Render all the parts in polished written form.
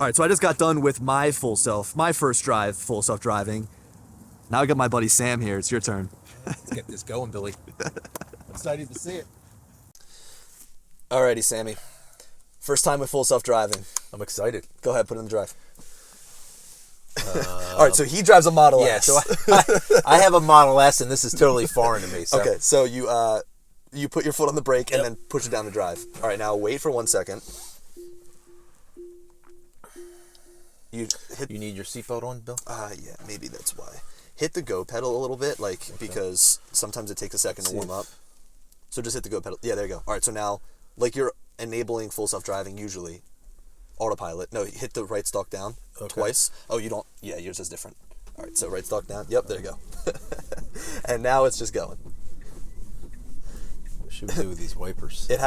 All right, so I just got done with my first drive, full self-driving. Now I got my buddy Sam here. It's your turn. Let's get this going, Billy. Excited to see it. Alrighty, Sammy. First time with full self-driving. I'm excited. Go ahead, put it in the drive. All right, so he drives a Model S. So I have a Model S, and this is totally foreign to me. So. Okay, so you put your foot on the brake and then push it down to drive. All right, now wait for 1 second. You need your seatbelt on, Bill? Yeah, maybe that's why. Hit the go pedal a little bit, because sometimes it takes a second to warm up. So just hit the go pedal. Yeah, there you go. All right, so now, you're enabling full self-driving usually. Autopilot. No, hit the right stalk down twice. Oh, you don't. Yeah, yours is different. All right, so right stalk down. Yep, there you go. And now it's just going. What should we do with these wipers? It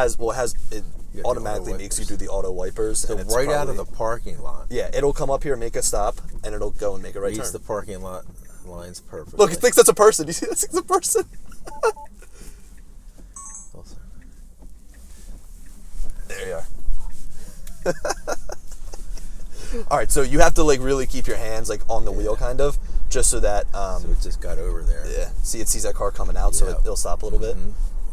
automatically makes you do the auto wipers. So and right out of the parking lot. Yeah, it'll come up here, make a stop, and it'll go and make a right turn. Reads the parking lot lines perfectly. Look, it thinks that's a person. You see, that thinks it's a person. There you are. All right, so you have to really keep your hands on the wheel, kind of, just so that. So it just got over there. Yeah. See, it sees that car coming out, so it'll stop a little bit.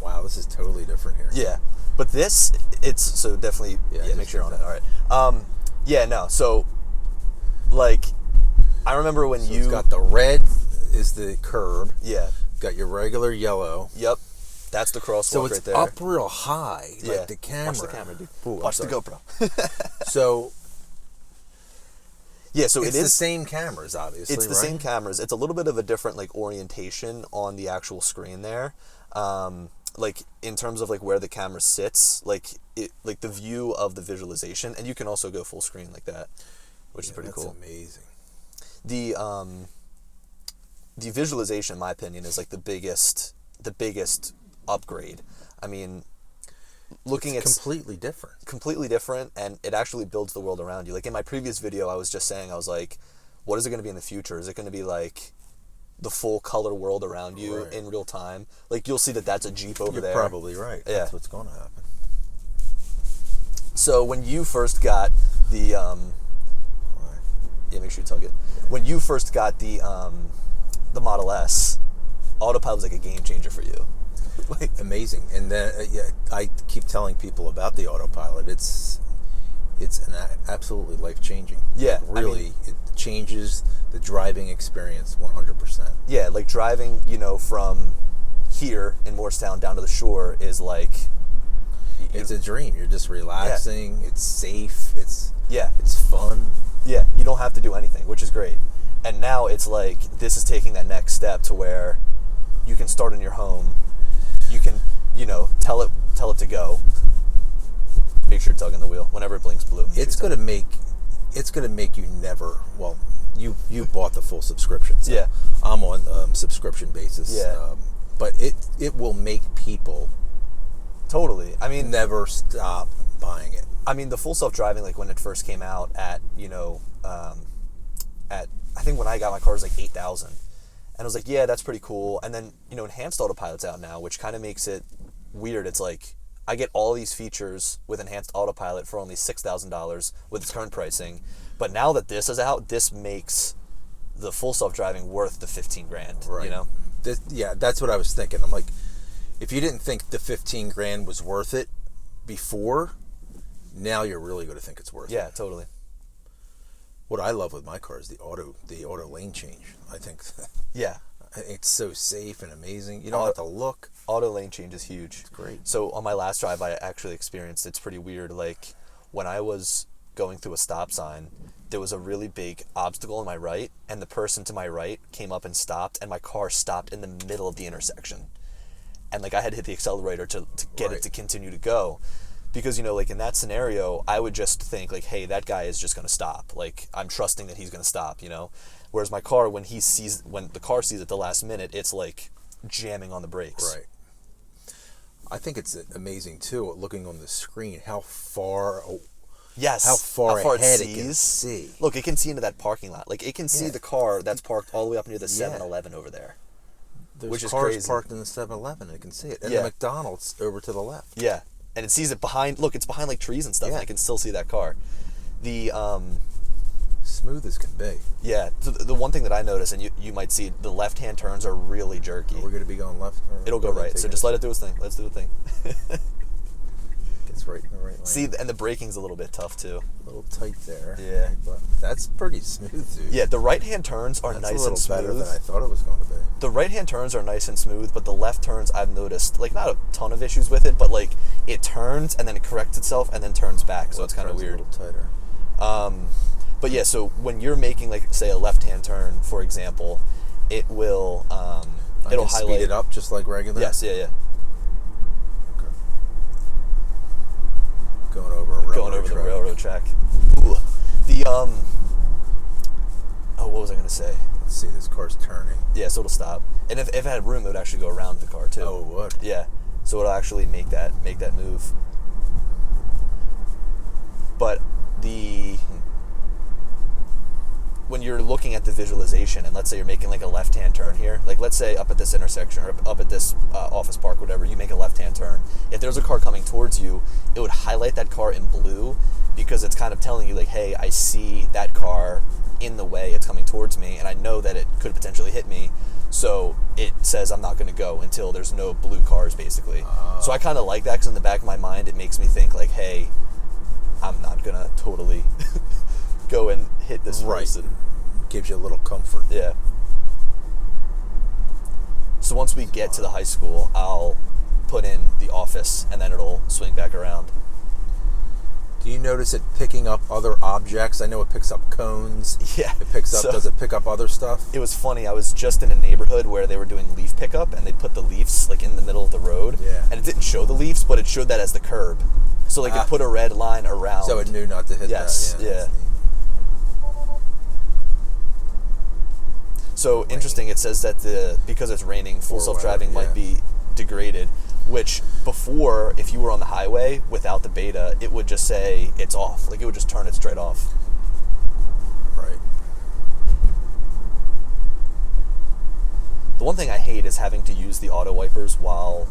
Wow, this is totally different here. Yeah, but it's so definitely. Yeah, make sure you're on it. All right. Yeah, no. So, I remember when it's got the red is the curb. Yeah. Got your regular yellow. Yep. That's the crosswalk right there. So it's up real high, yeah. The camera. Watch the camera, dude. Ooh, watch the GoPro. So... Yeah, so it's the same cameras, obviously. It's the same cameras. It's a little bit of a different orientation on the actual screen there. In terms of where the camera sits, the view of the visualization, and you can also go full screen like that, which is pretty cool. That's amazing. The visualization, in my opinion, is the biggest upgrade. I mean, it's completely different, and it actually builds the world around you. In my previous video, I was just saying, I was like, what is it going to be in the future? Is it going to be the full color world around you in real time? You'll see that's a Jeep over there. You're probably right. Yeah. That's what's going to happen. So when you first got the make sure you tug it. When you first got the Model S, autopilot was a game changer for you. Amazing. And then I keep telling people about the autopilot. It's absolutely life-changing. Yeah. Really, it changes the driving experience 100%. Yeah, driving, from here in Morristown down to the shore is it's a dream. You're just relaxing. Yeah. It's safe. It's fun. Yeah, you don't have to do anything, which is great. And now it's this is taking that next step to where you can start in your home. You can, tell it to make sure you're tugging the wheel whenever it blinks blue. It's gonna make you never. Well, you bought the full subscription. So yeah, I'm on subscription basis. Yeah, but it will make people totally. I mean, never stop buying it. I mean, the full self-driving, when it first came out at I think when I got my car it was 8,000. And I was yeah, that's pretty cool. And then, enhanced autopilot's out now, which kind of makes it weird. It's I get all these features with enhanced autopilot for only $6,000 with its current pricing. But now that this is out, this makes the full self-driving worth the $15,000, right. That's what I was thinking. I'm if you didn't think the $15,000 was worth it before, now you're really going to think it's worth it. Yeah, totally. What I love with my car is the auto lane change. I think yeah, it's so safe and amazing. You don't have to look. Auto lane change is huge. It's great. So on my last drive, I actually experienced it's pretty weird. When I was going through a stop sign, there was a really big obstacle on my right, and the person to my right came up and stopped, and my car stopped in the middle of the intersection, and I had to hit the accelerator to get it to continue to go. Because, in that scenario, I would just think, hey, that guy is just going to stop. I'm trusting that he's going to stop, Whereas my car, when the car sees it the last minute, it's jamming on the brakes. Right. I think it's amazing, too, looking on the screen, how far ahead it can see. Look, it can see into that parking lot. It can see the car that's parked all the way up near the 7-Eleven over there. There's cars parked in the 7-Eleven, and it can see it. And the McDonald's over to the left. Yeah. And it sees it behind, it's behind trees and stuff, and I can still see that car. smooth as can be. Yeah, so the one thing that I noticed, and you might see, the left-hand turns are really jerky. Are we going to be going left? It'll go right, so just let it do its thing. Let's do the thing. Gets right in the right lane. See, and the braking's a little bit tough, too. A little tight there. Yeah. But that's pretty smooth, dude. Yeah, the right-hand turns are nice and smooth. That's a little better than I thought it was going to be. The right-hand turns are nice and smooth, but the left turns, I've noticed, like, not a ton of issues with it, but, like, it turns and then it corrects itself and then turns back, so it's kind of weird. A little tighter. But yeah, so when you're making, like, say, a left-hand turn, for example, it will, it'll highlight. Speed it up just like regular? Yes, yeah. Okay. Going over the railroad track. Ooh. What was I going to say? Let's see, this car's turning. Yeah, so it'll stop. And if it had room, it would actually go around the car, too. Oh, it would? Yeah. So it'll actually make that move. But when you're looking at the visualization, and let's say you're making like a left-hand turn here, like let's say up at this intersection or up at this office park, whatever, you make a left-hand turn. If there's a car coming towards you, it would highlight that car in blue because it's kind of telling you like, hey, I see that car in the way, it's coming towards me, and I know that it could potentially hit me. So it says I'm not going to go until there's no blue cars, basically. So I kind of like that because in the back of my mind, it makes me think like, hey, I'm not going to totally go and hit this person. Gives you a little comfort. Yeah. So once we get to the high school, I'll put in the office and then it'll swing back around. Do you notice it picking up other objects? I know it picks up cones. Yeah. It picks up, does it pick up other stuff? It was funny. I was just in a neighborhood where they were doing leaf pickup and they put the leaves like in the middle of the road. Yeah. And it didn't show the leaves, but it showed that as the curb. So like it put a red line around. So it knew not to hit that. Yes. Yeah. So interesting, it says that because it's raining, full self-driving might be degraded, which before, if you were on the highway without the beta, it would just say it's off. Like it would just turn it straight off. Right. The one thing I hate is having to use the auto wipers while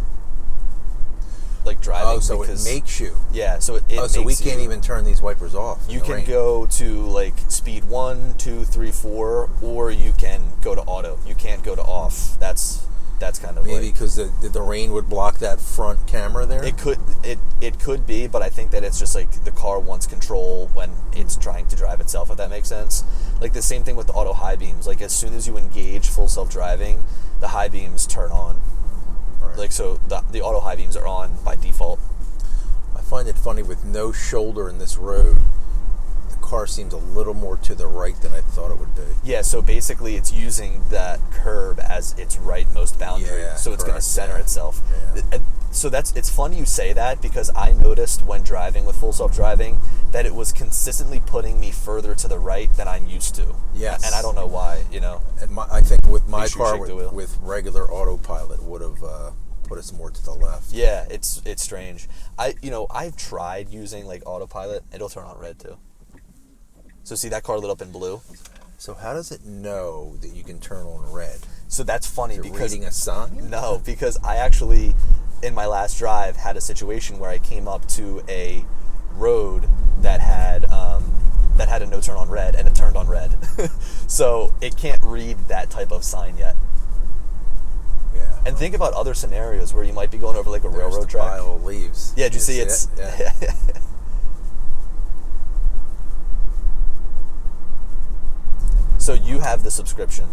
like driving. Oh, so it makes you. Yeah, so it makes so we can't even turn these wipers off. You can go to like speed 1, 2, 3, 4, or you can go to auto. You can't go to off. That's kind of maybe because the rain would block that front camera there. It could be, but I think that it's just like the car wants control when it's trying to drive itself. If that makes sense. Like the same thing with the auto high beams. Like as soon as you engage full self driving, the high beams turn on. Right. Like so the auto high beams are on by default. I find it funny with no shoulder in this road. The car seems a little more to the right than I thought it would be. Yeah, so basically it's using that curb as its rightmost boundary. Yeah, so it's going to center itself. Yeah. So it's funny you say that because I noticed when driving with full self-driving that it was consistently putting me further to the right than I'm used to. Yes. And I don't know why, you know. And I think with my car with regular autopilot would have put us more to the left. Yeah, it's strange. I've tried using like autopilot. It'll turn on red too. So see that car lit up in blue? So how does it know that you can turn on red? So that's funny Is it because reading a sign? No, because I actually in my last drive had a situation where I came up to a road that had a no turn on red and it turned on red. So it can't read that type of sign yet. Yeah. And think about other scenarios where you might be going over like a railroad track. Pile of leaves. Yeah, did you see it's Yeah. So you have the subscription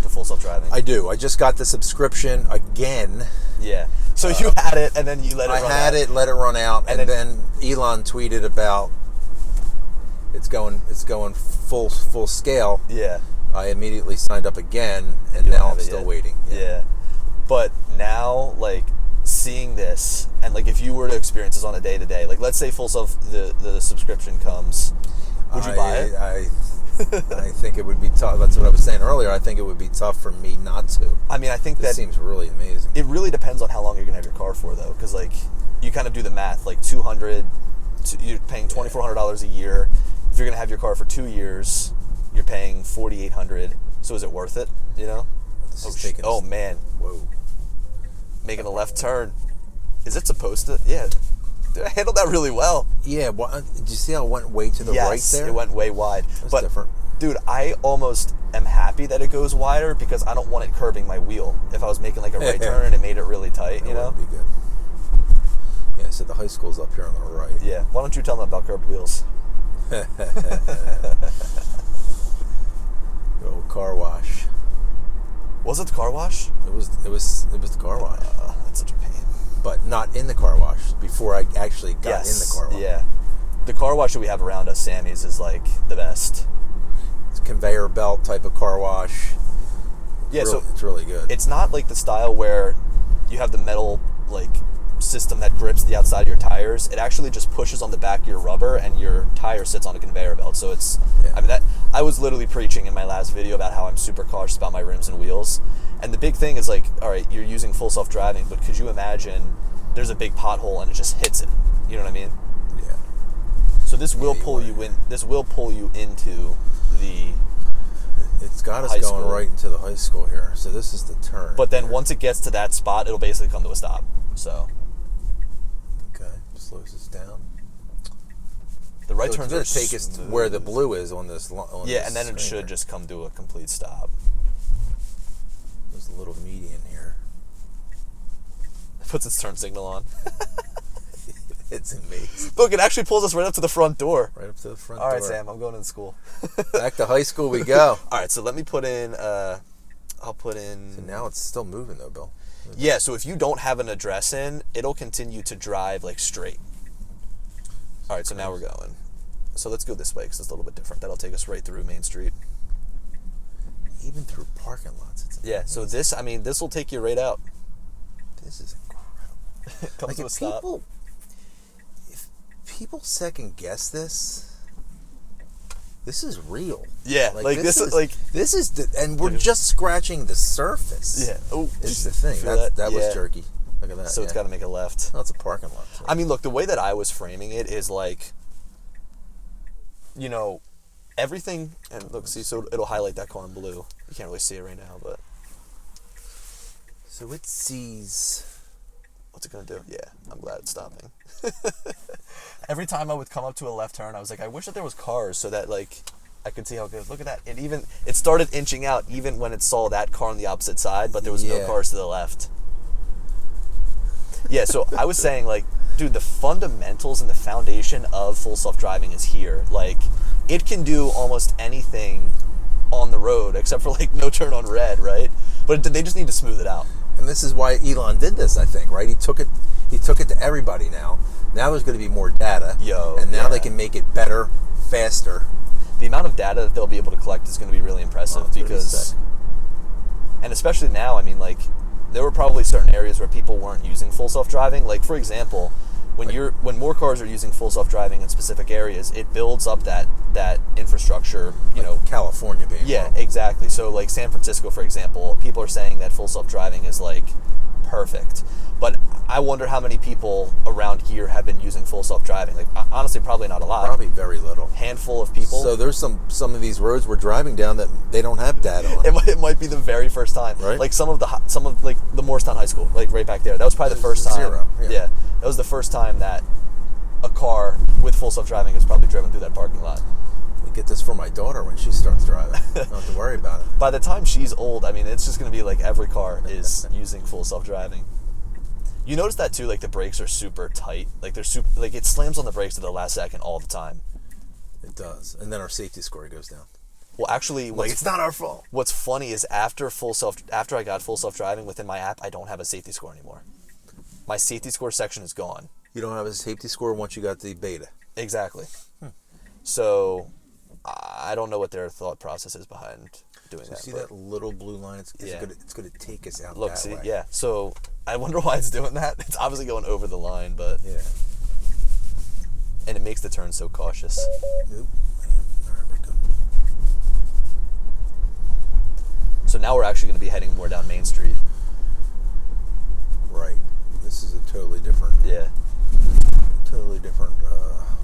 to full self-driving. I do. I just got the subscription again. Yeah. So you had it and then you let it run out. I had it, let it run out, and then Elon tweeted about it's going full scale. Yeah. I immediately signed up again, and now I'm still waiting. Yeah. But now, like, seeing this, and like if you were to experience this on a day-to-day, like let's say full self, the subscription comes, would you buy it? I think it would be tough. That's what I was saying earlier. I think it would be tough for me not to. I mean, I think this seems really amazing. It really depends on how long you're gonna have your car for, though, because like you kind of do the math. Like $200, you're paying $2,400 a year. If you're gonna have your car for 2 years, you're paying $4,800. So is it worth it? You know? Oh man! Whoa! Making a left turn. Is it supposed to? Yeah. I handled that really well. Yeah, did you see how it went way to the right there? Yes, it went way wide. That's different. Dude, I almost am happy that it goes wider because I don't want it curbing my wheel. If I was making like a right turn and it made it really tight, you know? That would be good. Yeah, so the high school's up here on the right. Yeah. Why don't you tell them about curbed wheels? Good old car wash. Was it the car wash? It was the car wash. That's such a pain. But not in the car wash. Before I actually got in the car wash. Yeah. The car wash that we have around us, Sammy's, is like the best. It's a conveyor belt type of car wash. Yeah, so it's really good. It's not like the style where you have the metal like system that grips the outside of your tires. It actually just pushes on the back of your rubber and your tire sits on a conveyor belt. So it's, I mean, that I was literally preaching in my last video about how I'm super cautious about my rims and wheels. And the big thing is like, all right, you're using full self-driving, but could you imagine there's a big pothole and it just hits it? You know what I mean? Yeah. So this will pull you in. This will pull you into the. It's got us going right into the high school here. So this is the turn. But then once it gets to that spot, it'll basically come to a stop. So. Okay, slows us down. The right turns going are to take us to where the blue is on this. Yeah, and then it should just come to a complete stop. There's a little median here. It puts its turn signal on. It's amazing. Look, it actually pulls us right up to the front door. Right up to the front door. All right, Sam, I'm going to school. Back to high school we go. All right, so let me put in. I'll put in. So now it's still moving though, Bill. Yeah, so if you don't have an address in, it'll continue to drive like straight. All right, so now we're going. So let's go this way because it's a little bit different. That'll take us right through Main Street. Even through parking lots. It's yeah, so this will take you right out. This is incredible. Comes to a stop. If people second guess this is real. Yeah, like this is and we're just scratching the surface. Yeah. Oh, it's the thing. That was jerky. Look at that. So it's got to make a left. No, it's a parking lot. I mean, look, the way that I was framing it is like, you know, everything, and look, see, so it'll highlight that car in blue. You can't really see it right now, but. So it sees. What's it going to do? Yeah, I'm glad it's stopping. Every time I would come up to a left turn, I was like, I wish that there was cars so that, like, I could see how it goes. Look at that. It started inching out even when it saw that car on the opposite side, but there was no cars to the left. Yeah, so I was saying, like, dude, the fundamentals and the foundation of full self-driving is here. Like, it can do almost anything on the road except for, like, no turn on red, right? But they just need to smooth it out. And this is why Elon did this, I think, right? He took it to everybody now. Now there's going to be more data. And now they can make it better, faster. The amount of data that they'll be able to collect is going to be really impressive because, and especially now, I mean, like, there were probably certain areas where people weren't using full self-driving. Like, for example, when more cars are using full self-driving in specific areas, it builds up that infrastructure, you know. California being one. Exactly. So, like, San Francisco, for example, people are saying that full self-driving is, like, perfect. But I wonder how many people around here have been using full self-driving. Like, honestly, probably not a lot. Probably very little. Handful of people. So there's some of these roads we're driving down that they don't have data on. It might be the very first time. Right. Like some of like the Morristown High School, like right back there. That was probably the first time. Zero. Yeah. That was the first time that a car with full self-driving has probably driven through that parking lot. I get this for my daughter when she starts driving. I don't have to worry about it. By the time she's old, I mean, it's just going to be like every car is using full self-driving. You notice that too, like the brakes are super tight. Like they're super, like it slams on the brakes at the last second all the time. It does. And then our safety score goes down. Well, actually, it's not our fault. What's funny is after I got full self-driving within my app, I don't have a safety score anymore. My safety score section is gone. You don't have a safety score once you got the beta. Exactly. So I don't know what their thought process is behind doing that. See that little blue line? It's going to take us out Look, that see, way. yeah. So I wonder why it's doing that. It's obviously going over the line, but yeah. And it makes the turn so cautious. Nope. So now we're actually going to be heading more down Main Street. Right. This is a totally different. Yeah. Totally different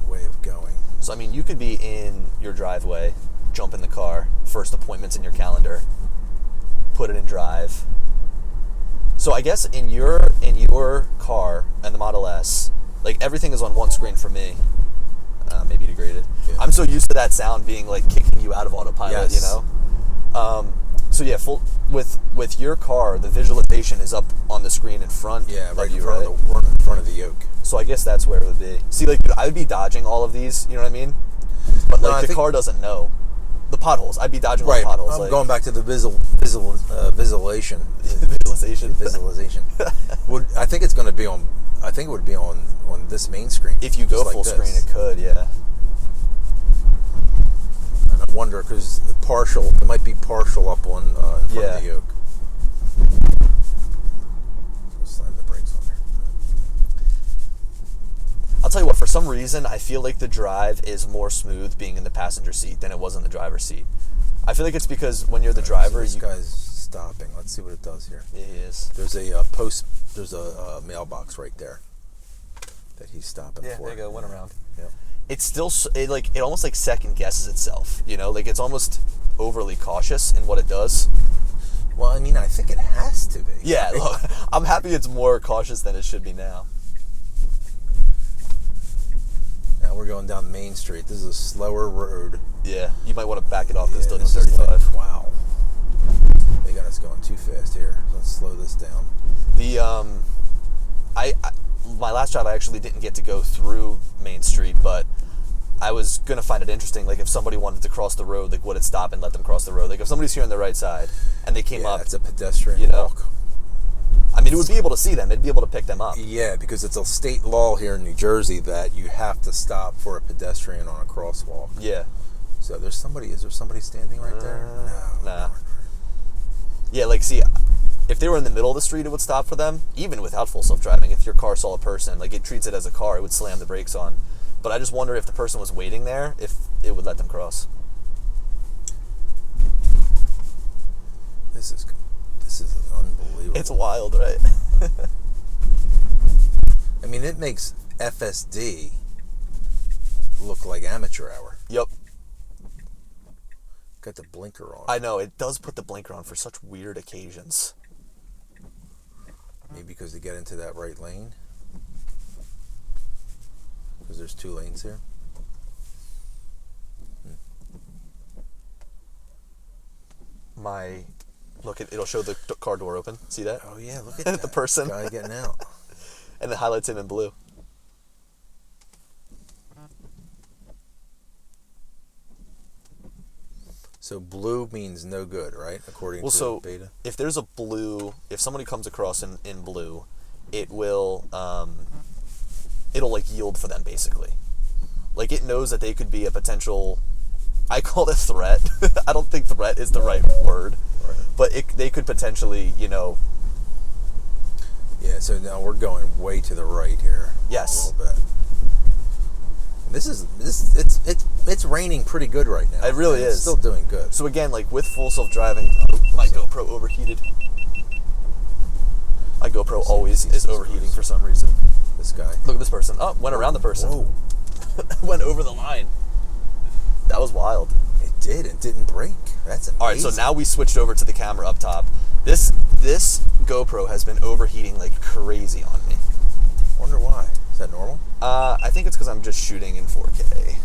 way of going. So I mean, you could be in your driveway, jump in the car, first appointments in your calendar, put it in drive. So I guess in your car and the Model S, like everything is on one screen for me. Maybe degraded. Yeah. I'm so used to that sound being like kicking you out of autopilot, Yes. you know? So yeah, with your car, the visualization is up on the screen in front Yeah, right of in you, front right? of the right in front of the yoke. So I guess that's where it would be. See, like, dude, I would be dodging all of these, you know what I mean? But No, like I the think- car doesn't know. The potholes, I'd be dodging all Right. the potholes. I'm like, going back to the visualization. visualization. Visualization. I think it's going to be on. I think it would be on this main screen. If you go just like full this. screen, it could, yeah. And I wonder because it might be partial up on in front Yeah. of the yoke. So slam the brakes on there. I'll tell you what, for some reason, I feel like the drive is more smooth being in the passenger seat than it was in the driver's seat. I feel like it's because when you're the driver, So this guy's stopping. Let's see what it does here. Yeah, he is. There's a mailbox right there that he's stopping Yeah, for. there you go, went around. Yep. It's still, it almost like second guesses itself, you know? Like, it's almost overly cautious in what it does. Well, I mean, I think it has to be. Yeah, look, I'm happy it's more cautious than it should be now. Now we're going down Main Street. This is a slower road. Yeah, you might want to back it off because Yeah, it's this still is doing 35. like, wow. They got us going too fast here. Let's slow this down. The my last drive, I actually didn't get to go through Main Street, but I was gonna find it interesting. Like if somebody wanted to cross the road, like would it stop and let them cross the road? Like if somebody's here on the right side and they came up, It's a pedestrian you know. walk. I mean, it would be able to see them. They'd be able to pick them up. Yeah, because it's a state law here in New Jersey that you have to stop for a pedestrian on a crosswalk. Yeah. So is there somebody standing right there? No. Nah. Yeah, like see, if they were in the middle of the street, it would stop for them. Even without full self-driving, if your car saw a person, like it treats it as a car, it would slam the brakes on. But I just wonder if the person was waiting there, if it would let them cross. This is unbelievable. It's wild, right? I mean, it makes FSD look like amateur hour. Yep. Got the blinker on. I know, it does put the blinker on for such weird occasions. Maybe because they get into that right lane. Because there's two lanes here. Look, it'll show the car door open. See that? Oh yeah, look at that. The person. Guy getting out. And it highlights him in blue. So blue means no good, right? According Well, to so Beta. if there's a blue, if somebody comes across in blue, it will, it'll like yield for them basically. Like it knows that they could be a potential, I call it threat. I don't think threat is the right word, Right. but they could potentially, you know. Yeah. So now we're going way to the right here. Yes. A little bit. It's raining pretty good right now. It really and it's is. still doing good. So again, like with full self-driving, my GoPro overheated. My GoPro always is overheating for some reason. This guy. Look at this person. Oh, went around the person. Whoa. Went over the line. That was wild. It did. It didn't break. That's amazing. All right, so now we switched over to the camera up top. This GoPro has been overheating like crazy on me. Wonder why. Is that normal? I think it's because I'm just shooting in 4K.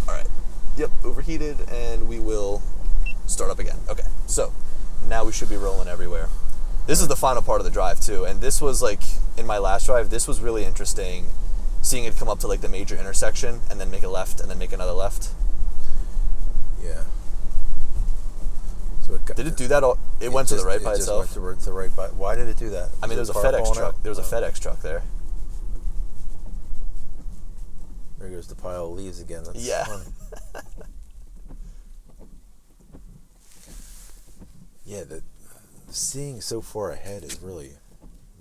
All right. Yep, overheated, and we will start up again. Okay, so now we should be rolling everywhere. This is the final part of the drive too, and this was like in my last drive. This was really interesting, seeing it come up to like the major intersection and then make a left and then make another left. Yeah. So Did it do that? It went to the right by itself. It just went to the right by. Why did it do that? I mean, there was a car FedEx pulling truck. out? There was a FedEx truck there. There goes the pile of leaves again. That's Yeah. funny. Yeah, the seeing so far ahead is really.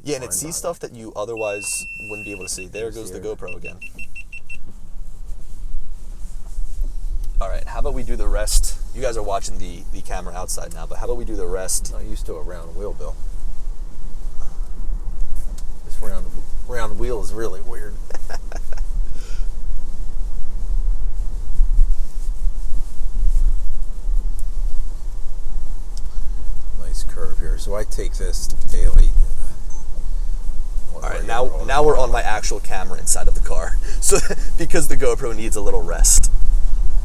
Yeah, and it mind-boggling. sees stuff that you otherwise wouldn't be able to see. There goes the GoPro again. All right, how about we do the rest? You guys are watching the camera outside now, but how about we do the rest? Not used to a round wheel, Bill. This round wheel is really weird. Nice curve here. So I take this daily. All right, now we're on my actual camera inside of the car. So because the GoPro needs a little rest.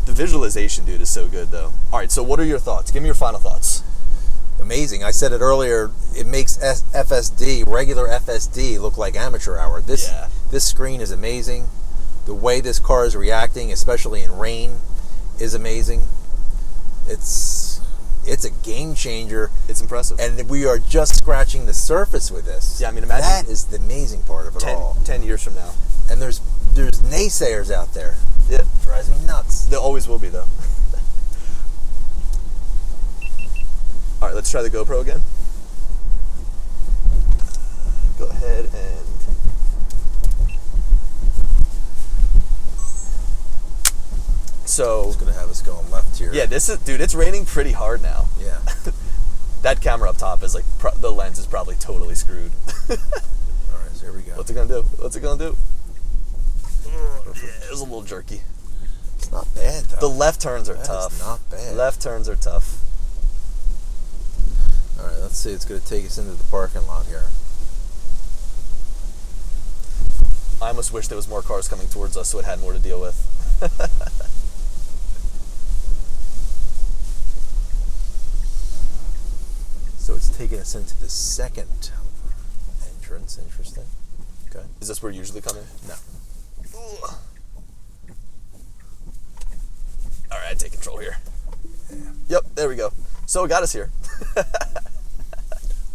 The visualization, dude, is so good, though. All right, so what are your thoughts? Give me your final thoughts. Amazing. I said it earlier. It makes FSD, regular FSD, look like amateur hour. This screen is amazing. The way this car is reacting, especially in rain, is amazing. It's a game changer. It's impressive. And we are just scratching the surface with this. Yeah, I mean, imagine that is the amazing part of it all. 10 years from now. And there's naysayers out there. Yeah. Drives me nuts. There always will be, though. All right, let's try the GoPro again. Go ahead and... So... It's going to have us going left here. Yeah, dude, it's raining pretty hard now. Yeah. That camera up top is like, the lens is probably totally screwed. All right, so here we go. What's it going to do? What's it going to do? Yeah, it was a little jerky. It's not bad, though. The left turns are That tough. is not bad. Left turns are tough. All right, let's see. It's going to take us into the parking lot here. I almost wish there was more cars coming towards us so it had more to deal with. So it's taking us into the second entrance. Interesting. Okay. Is this where you usually come in? No. Ugh. All right, I take control here. Yeah. Yep, there we go. So it got us here.